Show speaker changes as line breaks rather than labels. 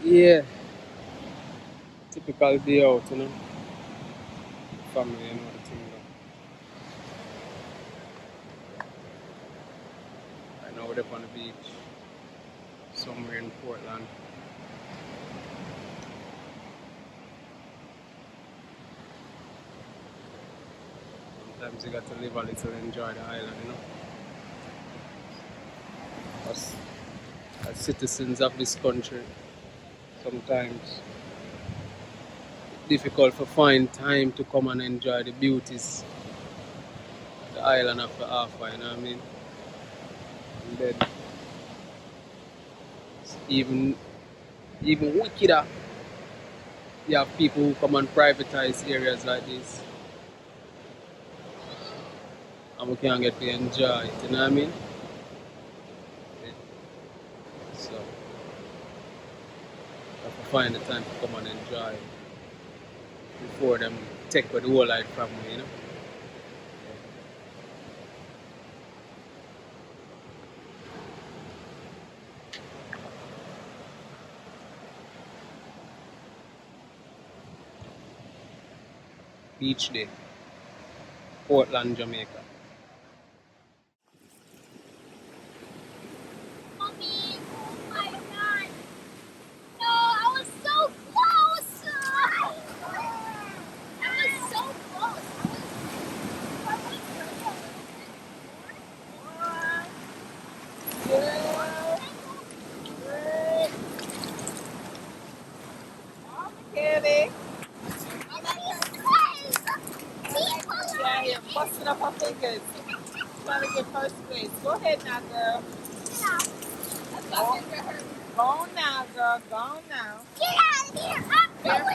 Yeah, typical day out, you know. Family, you know the thing. Right now we're up on the beach, somewhere in Portland. Sometimes you got to live a little, enjoy the island, you know. Us, as citizens of this country, sometimes it's difficult to find time to come and enjoy the beauties of the island of the Alpha, you know what I mean? And then it's even wickeder. You have people who come and privatize areas like this, and we can't get to enjoy it, you know what I mean? Yeah. So, you have to find the time to come and enjoy it before them take with the whole life from me, you know? Beach day, Portland, Jamaica.
Mommy, oh my god. No, I was so close. I was so close.
Yeah, Kenny. Yeah, you're busting up her fingers. Trying to get first place. Go ahead now, girl. Go, go on now, girl. Go on now.
Get out of here. I'm
Very